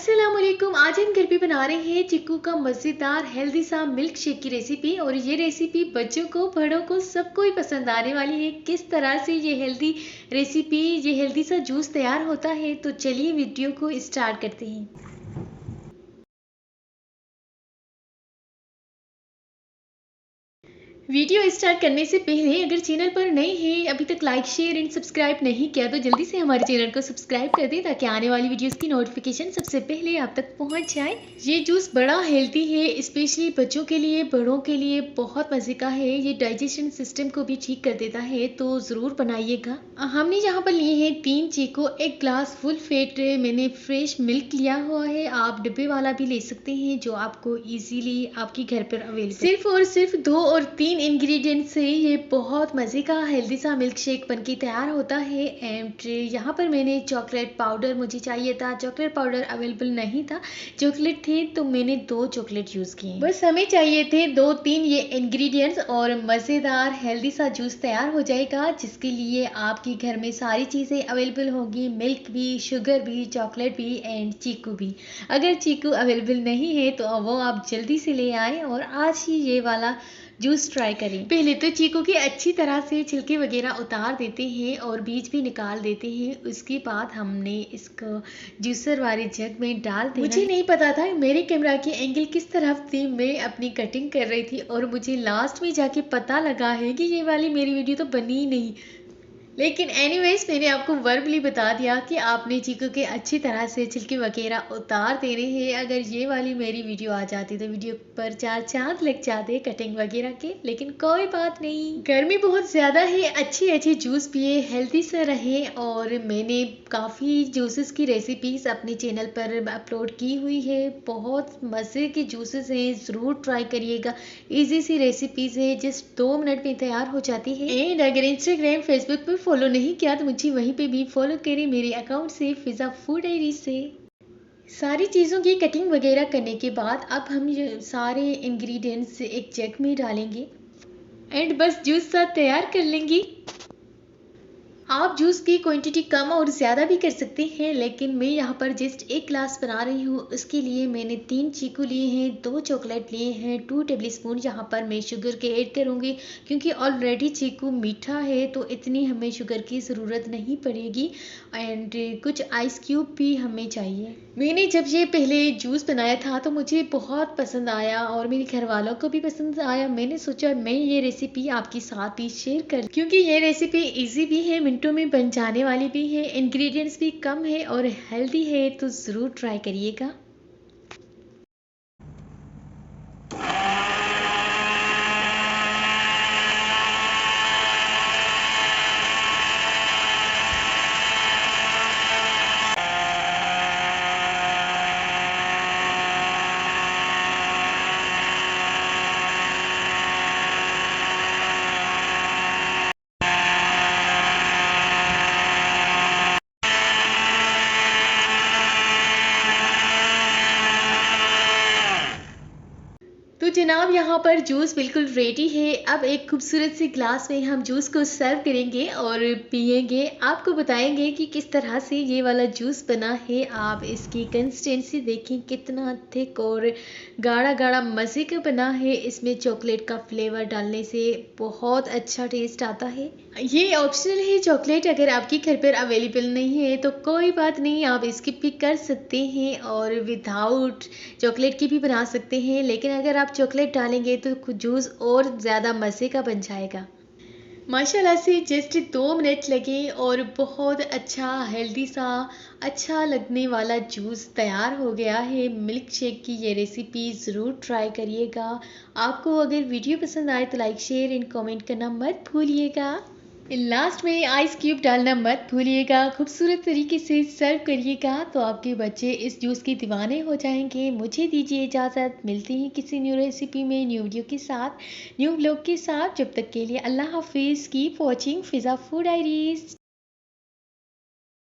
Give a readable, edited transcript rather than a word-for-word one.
अस्सलामुअलैकुम। आज हम घर पे बना रहे हैं चिक्कू का मज़ेदार हेल्दी सा मिल्क शेक की रेसिपी। और ये रेसिपी बच्चों को बड़ों को सबको ही पसंद आने वाली है। किस तरह से ये हेल्दी रेसिपी, ये हेल्दी सा जूस तैयार होता है, तो चलिए वीडियो को स्टार्ट करते हैं। वीडियो स्टार्ट करने से पहले अगर चैनल पर नए हैं, अभी तक लाइक शेयर एंड सब्सक्राइब नहीं किया, तो जल्दी से हमारे चैनल को सब्सक्राइब कर दें ताकि आने वाली वीडियोस की नोटिफिकेशन सबसे पहले आप तक पहुंच जाए। ये जूस बड़ा हेल्दी है, स्पेशली बच्चों के लिए, बड़ों के लिए बहुत मज़े का है। ये डाइजेशन सिस्टम को भी ठीक कर देता है, तो ज़रूर बनाइएगा। हमने यहाँ पर लिए हैं 3 चीकू, 1 ग्लास फुल फेट मैंने फ्रेश मिल्क लिया हुआ है। आप डिब्बे वाला भी ले सकते हैं जो आपको ईजीली आपके घर पर अवेलेबल। सिर्फ और सिर्फ 2 और 3 इंग्रेडिएंट से ये बहुत मज़े का हेल्दी सा मिल्क शेक बनके तैयार होता है। एंड यहाँ पर मैंने चॉकलेट पाउडर मुझे चाहिए था, चॉकलेट पाउडर अवेलेबल नहीं था, चॉकलेट थे तो मैंने 2 चॉकलेट यूज़ किए। बस हमें चाहिए थे 2-3 ये इंग्रेडिएंट्स और मज़ेदार हेल्दी सा जूस तैयार हो जाएगा, जिसके लिए आपके घर में सारी चीज़ें अवेलेबल होंगी, मिल्क भी, शुगर भी, चॉकलेट भी एंड चीकू भी। अगर चीकू अवेलेबल नहीं है तो वो आप जल्दी से ले आएँ और आज ही ये वाला जूस ट्राई करें। पहले तो चीकू की अच्छी तरह से छिलके वगैरह उतार देते हैं और बीज भी निकाल देते हैं। उसके बाद हमने इसको जूसर वाले जग में डाल देना। मुझे नहीं पता था मेरे कैमरा की एंगल किस तरफ थी, मैं अपनी कटिंग कर रही थी और मुझे लास्ट में जाके पता लगा है कि ये वाली मेरी वीडियो तो बनी ही नहीं। लेकिन एनीवेज मैंने आपको वर्बली बता दिया कि आपने चीकू के अच्छी तरह से छिलके वगैरह उतार देने हैं। अगर ये वाली मेरी वीडियो आ जाती तो वीडियो पर 4 चांद लग जाते कटिंग वगैरह के, लेकिन कोई बात नहीं। गर्मी बहुत ज़्यादा है, अच्छी अच्छी जूस पिए, हेल्दी से रहे। और मैंने काफ़ी जूसेस की रेसिपीज़ अपने चैनल पर अपलोड की हुई है, बहुत मज़े के जूसेस हैं, ज़रूर ट्राई करिएगा। ईजी सी रेसिपीज़ है, जस्ट 2 मिनट में तैयार हो जाती है। एंड अगर इंस्टाग्राम फेसबुक पर फॉलो नहीं किया तो मुझे वहीं पे भी फॉलो करें, मेरे अकाउंट से फिज़ा फूड डायरी से। सारी चीज़ों की कटिंग वगैरह करने के बाद अब हम ये सारे इंग्रेडिएंट्स एक जग में डालेंगे एंड बस जूस साथ तैयार कर लेंगे। आप जूस की क्वांटिटी कम और ज़्यादा भी कर सकते हैं, लेकिन मैं यहाँ पर जस्ट 1 ग्लास बना रही हूँ। उसके लिए मैंने 3 चीकू लिए हैं, 2 चॉकलेट लिए हैं, 2 टेबलस्पून यहाँ पर मैं शुगर के ऐड करूँगी, क्योंकि ऑलरेडी चीकू मीठा है तो इतनी हमें शुगर की ज़रूरत नहीं पड़ेगी। एंड कुछ आइस क्यूब भी हमें चाहिए। मैंने जब ये पहले जूस बनाया था तो मुझे बहुत पसंद आया और मेरे घर वालों को भी पसंद आया। मैंने सोचा मैं ये रेसिपी आपके साथ भी शेयर कर, क्योंकि ये रेसिपी इजी भी है, मिनटों में बन जाने वाली भी है, इंग्रेडिएंट्स भी कम है और हेल्दी है, तो ज़रूर ट्राई करिएगा। तो जनाब यहाँ पर जूस बिल्कुल रेडी है। अब एक खूबसूरत सी ग्लास में हम जूस को सर्व करेंगे और पियेंगे। आपको बताएंगे कि किस तरह से ये वाला जूस बना है। आप इसकी कंसिस्टेंसी देखें, कितना थिक और गाढ़ा गाढ़ा मज़े का बना है। इसमें चॉकलेट का फ्लेवर डालने से बहुत अच्छा टेस्ट आता है। ये ऑप्शनल है चॉकलेट, अगर आपके घर पर अवेलेबल नहीं है तो कोई बात नहीं, आप स्किप भी कर सकते हैं और विदाउट चॉकलेट की भी बना सकते हैं। लेकिन अगर आप चॉकलेट डालेंगे तो जूस और ज़्यादा मज़े का बन जाएगा। माशाल्लाह से जस्ट 2 मिनट लगे और बहुत अच्छा हेल्दी सा अच्छा लगने वाला जूस तैयार हो गया है। मिल्क शेक की ये रेसिपी ज़रूर ट्राई करिएगा। आपको अगर वीडियो पसंद आए तो लाइक शेयर एंड कमेंट करना मत भूलिएगा। लास्ट में आइस क्यूब डालना मत भूलिएगा। खूबसूरत तरीके से सर्व करिएगा तो आपके बच्चे इस जूस के दीवाने हो जाएंगे। मुझे दीजिए इजाज़त, मिलते हैं किसी न्यू रेसिपी में, न्यू वीडियो के साथ, न्यू ब्लॉग के साथ। जब तक के लिए अल्लाह हाफिज़। कीप वॉचिंग फिज़ा फूड डायरीज।